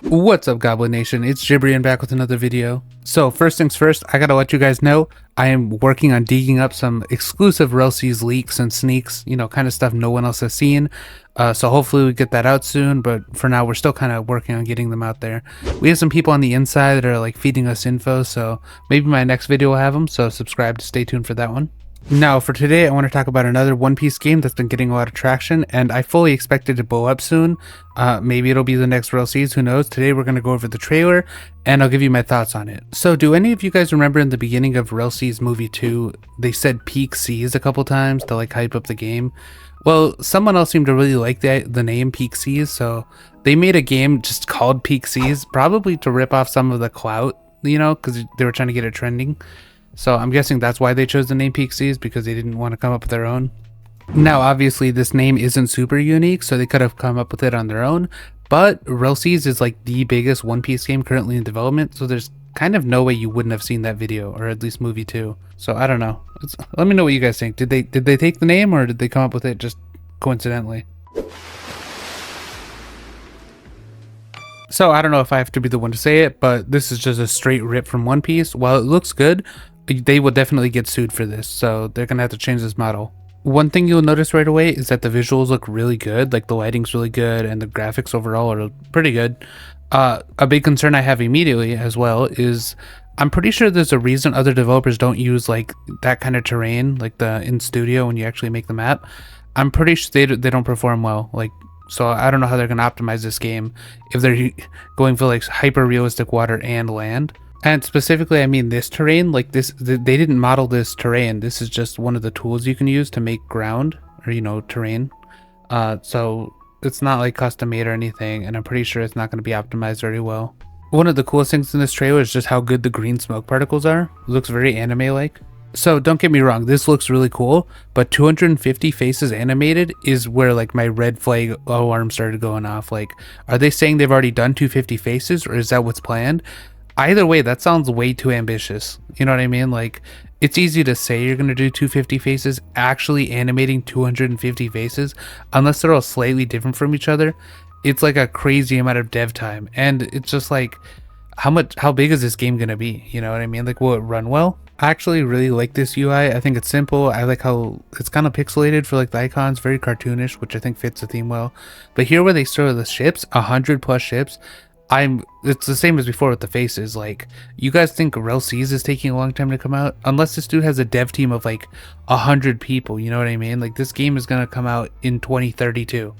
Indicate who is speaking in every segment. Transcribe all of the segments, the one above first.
Speaker 1: What's up, Goblin Nation? It's Gibrian back with another video. So first things first, I gotta let you guys know I am working on digging up some exclusive Rell leaks and sneaks, kind of stuff no one else has seen. So hopefully we get that out soon, but for now we're still kind of working on getting them out there. We have some people on the inside that are like feeding us info, so maybe my next video will have them, so subscribe to stay tuned for that one. Now for today, I want to talk about another One Piece game that's been getting a lot of traction, and I fully expect it to blow up soon. Maybe it'll be the next Rell, who knows. Today we're going to go over the trailer, and I'll give you my thoughts on it. So do any of you guys remember in the beginning of Rell movie 2, they said peak seas a couple times to like hype up the game? Well, someone else seemed to really like the name Peak Seas, so they made a game just called Peak Seas, probably to rip off some of the clout, because they were trying to get it trending. So I'm guessing that's why they chose the name Peak Seas, because they didn't want to come up with their own. Now, obviously, this name isn't super unique, so they could have come up with it on their own. But Rell is like the biggest One Piece game currently in development, so there's kind of no way you wouldn't have seen that video, or at least movie 2. So I don't know. Let me know what you guys think. Did they take the name, or did they come up with it just coincidentally? So I don't know if I have to be the one to say it, but this is just a straight rip from One Piece. While it looks good, they will definitely get sued for this, so they're gonna have to change this model. One thing you'll notice right away is that the visuals look really good, like the lighting's really good and the graphics overall are pretty good. A big concern I have immediately as well is I'm pretty sure there's a reason other developers don't use like that kind of terrain, like the in studio when you actually make the map. I'm pretty sure they don't perform well. So I don't know how they're gonna optimize this game if they're going for like hyper realistic water and land. And specifically, I mean this terrain, like this, they didn't model this terrain. This is just one of the tools you can use to make ground or, terrain. So it's not like custom made or anything, and I'm pretty sure it's not going to be optimized very well. One of the coolest things in this trailer is just how good the green smoke particles are. It looks very anime-like. So don't get me wrong, this looks really cool, but 250 faces animated is where like my red flag alarm started going off. Like, are they saying they've already done 250 faces, or is that what's planned? Either way, that sounds way too ambitious. You know what I mean? Like, it's easy to say you're going to do 250 faces, actually animating 250 faces, unless they're all slightly different from each other. It's like a crazy amount of dev time. And it's just like, how big is this game going to be? You know what I mean? Like, will it run well? I actually really like this UI. I think it's simple. I like how it's kind of pixelated for like the icons, very cartoonish, which I think fits the theme well. But here where they store the ships, 100 plus ships, it's the same as before with the faces. Like, you guys think Rell is taking a long time to come out? Unless this dude has a dev team of like 100 people, you know what I mean? Like, this game is gonna come out in 2032.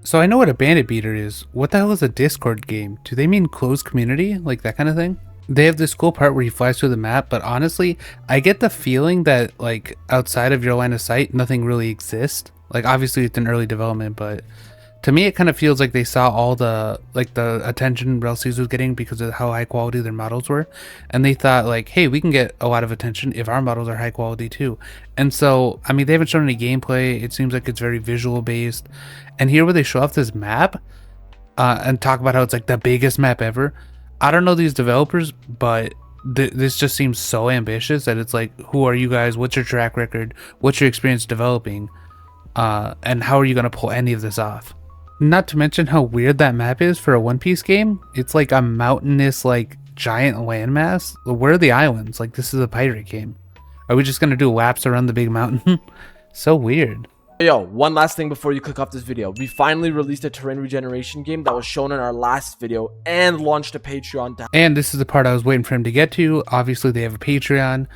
Speaker 1: So I know what a bandit beater is. What the hell is a Discord game? Do they mean closed community? Like that kind of thing? They have this cool part where he flies through the map, but honestly, I get the feeling that like outside of your line of sight, nothing really exists. Like, obviously it's in early development, but to me, it kind of feels like they saw all the attention Rell was getting because of how high quality their models were, and they thought like, hey, we can get a lot of attention if our models are high quality too. And so, I mean, they haven't shown any gameplay. It seems like it's very visual based, and here where they show off this map and talk about how it's like the biggest map ever. I don't know these developers, but this just seems so ambitious that it's like, who are you guys? What's your track record? What's your experience developing? And how are you gonna pull any of this off? Not to mention how weird that map is for a One Piece game. It's like a mountainous, like, giant landmass. Where are the islands? Like, this is a pirate game. Are we just gonna do laps around the big mountain? So weird.
Speaker 2: Yo, one last thing before you click off this video. We finally released a terrain regeneration game that was shown in our last video and launched a Patreon.
Speaker 1: And this is the part I was waiting for him to get to. Obviously, they have a Patreon.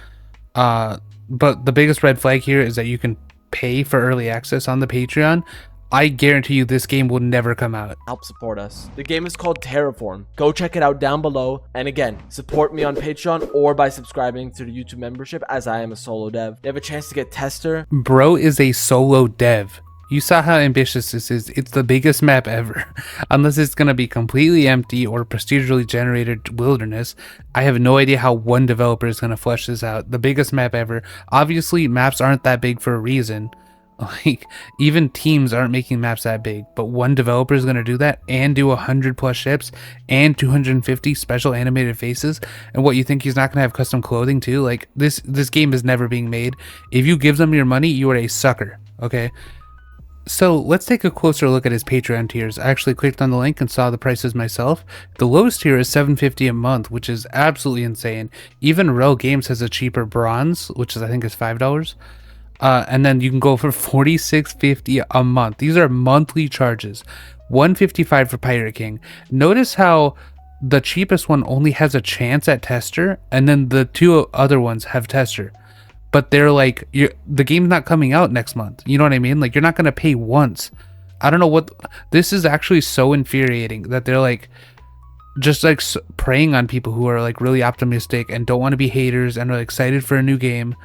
Speaker 1: But the biggest red flag here is that you can pay for early access on the Patreon. I guarantee you this game will never come out.
Speaker 2: Help support us. The game is called Terraform. Go check it out down below. And again, support me on Patreon or by subscribing to the YouTube membership, as I am a solo dev. You have a chance to get tester.
Speaker 1: Bro is a solo dev. You saw how ambitious this is. It's the biggest map ever. Unless it's going to be completely empty or procedurally generated wilderness, I have no idea how one developer is going to flesh this out. The biggest map ever. Obviously, maps aren't that big for a reason. Like, even teams aren't making maps that big, but one developer is going to do that and do 100 plus ships and 250 special animated faces. And what, you think he's not going to have custom clothing too? Like, this game is never being made. If you give them your money, you are a sucker. Okay, So let's take a closer look at his Patreon tiers. I actually clicked on the link and saw the prices myself. The lowest tier is $7.50 a month, which is absolutely insane. Even Rell Games has a cheaper bronze, which is I think is $5. And then you can go for $46.50 a month. These are monthly charges. $155 for Pirate King. Notice how the cheapest one only has a chance at tester, and then the two other ones have tester. But they're like, the game's not coming out next month. You know what I mean? Like, you're not gonna pay once. I don't know what. This is actually so infuriating that they're like, just like preying on people who are like really optimistic and don't want to be haters and are excited for a new game.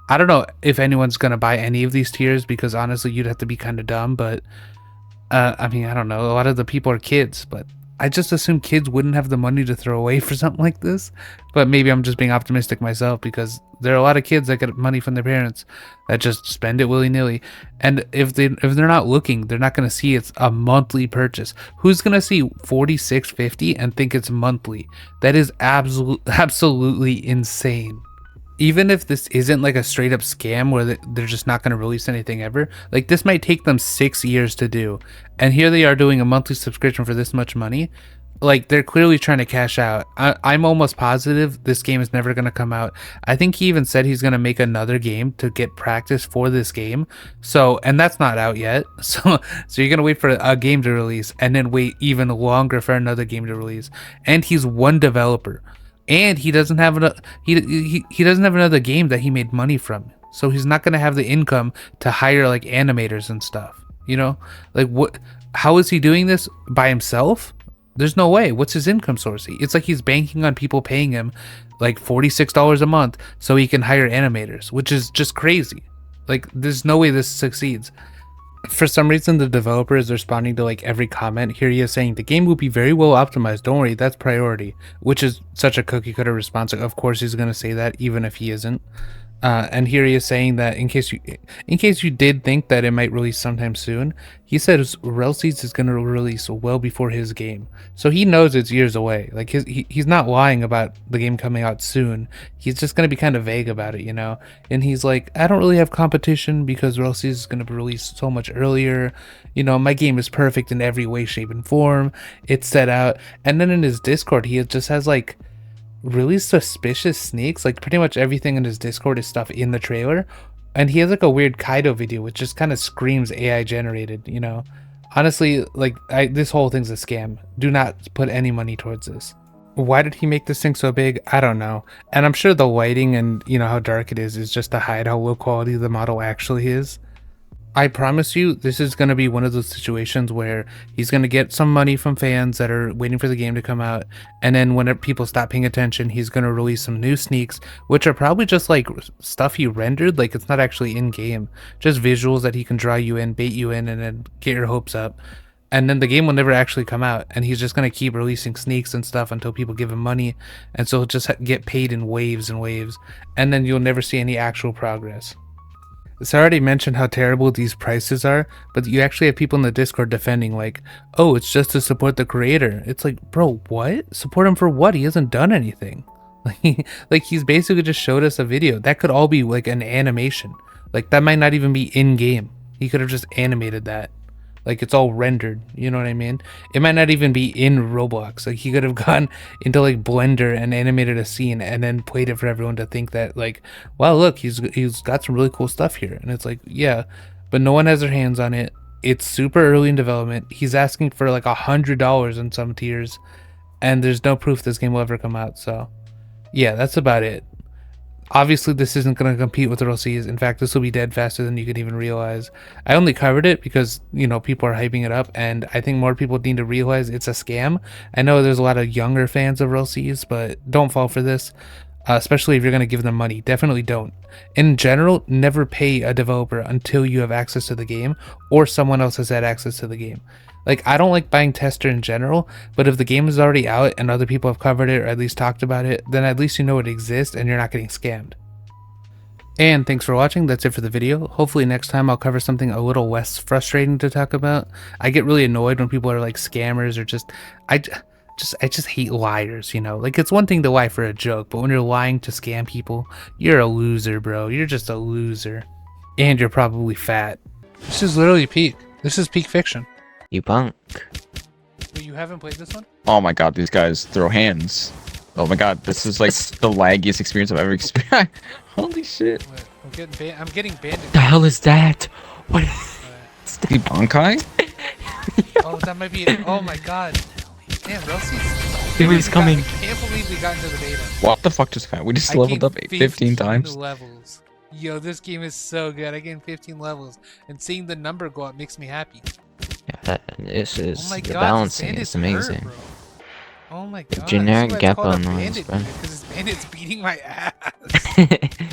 Speaker 1: I don't know if anyone's gonna buy any of these tiers, because honestly, you'd have to be kind of dumb. But I mean, I don't know. A lot of the people are kids, but I just assume kids wouldn't have the money to throw away for something like this. But maybe I'm just being optimistic myself, because there are a lot of kids that get money from their parents that just spend it willy-nilly. And if they're not looking, they're not going to see it's a monthly purchase. Who's going to see $46.50 and think it's monthly? That is absolutely insane. Even if this isn't like a straight up scam where they're just not going to release anything ever, like this might take them 6 years to do, and here they are doing a monthly subscription for this much money. Like, they're clearly trying to cash out. I'm almost positive this game is never going to come out. I think he even said he's going to make another game to get practice for this game. So, and that's not out yet. So you're going to wait for a game to release and then wait even longer for another game to release. And he's one developer. And he doesn't have he doesn't have another game that he made money from, so he's not gonna have the income to hire like animators and stuff. You know, like what? How is he doing this by himself? There's no way. What's his income source? It's like he's banking on people paying him like $46 a month so he can hire animators, which is just crazy. Like, there's no way this succeeds. For some reason, the developer is responding to like every comment. Here he is saying the game will be very well optimized, don't worry, that's priority, which is such a cookie cutter response. Of course he's going to say that even if he isn't. And here he is saying that in case you did think that it might release sometime soon, he said Rell Seeds is going to release well before his game, so he knows it's years away. Like, he's not lying about the game coming out soon. He's just going to be kind of vague about it, you know. And he's like, I don't really have competition because Rell Seeds is going to be released so much earlier. You know, my game is perfect in every way, shape, and form. It's set out. And then in his Discord, he just has like really suspicious sneaks. Like, pretty much everything in his Discord is stuff in the trailer, and he has like a weird Kaido video which just kind of screams AI generated, you know. Honestly, like, this whole thing's a scam. Do not put any money towards this. Why did he make this thing so big? I don't know. And I'm sure the lighting and, you know, how dark it is just to hide how low quality the model actually is. I promise you, this is going to be one of those situations where he's going to get some money from fans that are waiting for the game to come out, and then when people stop paying attention, he's going to release some new sneaks, which are probably just like stuff he rendered. Like, it's not actually in game, just visuals that he can draw you in, bait you in, and then get your hopes up. And then the game will never actually come out, and he's just going to keep releasing sneaks and stuff until people give him money, and so he'll just get paid in waves and waves, and then you'll never see any actual progress. So I already mentioned how terrible these prices are, but you actually have people in the Discord defending like, oh, it's just to support the creator. It's like, bro, what? Support him for what? He hasn't done anything. Like he's basically just showed us a video. That could all be like an animation. Like, that might not even be in game. He could have just animated that. Like, it's all rendered, you know what I mean? It might not even be in Roblox. Like, he could have gone into like Blender and animated a scene and then played it for everyone to think that like, wow, look, he's got some really cool stuff here. And it's like, yeah, but no one has their hands on it. It's super early in development. He's asking for like $100 in some tiers, and there's no proof this game will ever come out. So yeah, that's about it. Obviously, this isn't going to compete with Rell Seeds. In fact, this will be dead faster than you could even realize. I only covered it because, you know, people are hyping it up, and I think more people need to realize it's a scam. I know there's a lot of younger fans of Rell Seeds, but don't fall for this, especially if you're going to give them money. Definitely don't. In general, never pay a developer until you have access to the game or someone else has had access to the game. Like, I don't like buying tester in general, but if the game is already out and other people have covered it or at least talked about it, then at least you know it exists and you're not getting scammed. And thanks for watching. That's it for the video. Hopefully next time I'll cover something a little less frustrating to talk about. I get really annoyed when people are like scammers or I just hate liars, you know. Like, it's one thing to lie for a joke, but when you're lying to scam people, you're a loser, bro. You're just a loser. And you're probably fat. This is literally peak. This is peak fiction.
Speaker 3: You punk.
Speaker 1: Wait, you haven't played this one?
Speaker 4: Oh my god, these guys throw hands. Oh my god, this is like the laggiest experience I've ever experienced. Holy shit.
Speaker 1: Wait, I'm getting banded.
Speaker 3: The hell is that? What?
Speaker 4: The Bankai?
Speaker 1: Oh, that might be it. Oh my god. Damn, Relsey's.
Speaker 3: He's coming.
Speaker 1: I can't believe we got into the beta.
Speaker 4: What the fuck just happened? We just
Speaker 1: I
Speaker 4: leveled
Speaker 1: gained
Speaker 4: up 15 times.
Speaker 1: levels. Yo, this game is so good. I gained 15 levels, and seeing the number go up makes me happy.
Speaker 3: Yeah, this is
Speaker 1: Oh my
Speaker 3: the
Speaker 1: god,
Speaker 3: balancing
Speaker 1: this
Speaker 3: is
Speaker 1: bandit's
Speaker 3: amazing.
Speaker 1: hurt, bro. Oh my god.
Speaker 3: Generic
Speaker 1: this is why it's called
Speaker 3: Gappa
Speaker 1: a
Speaker 3: noise,
Speaker 1: bandit,
Speaker 3: bro.
Speaker 1: because this bandit's beating my ass.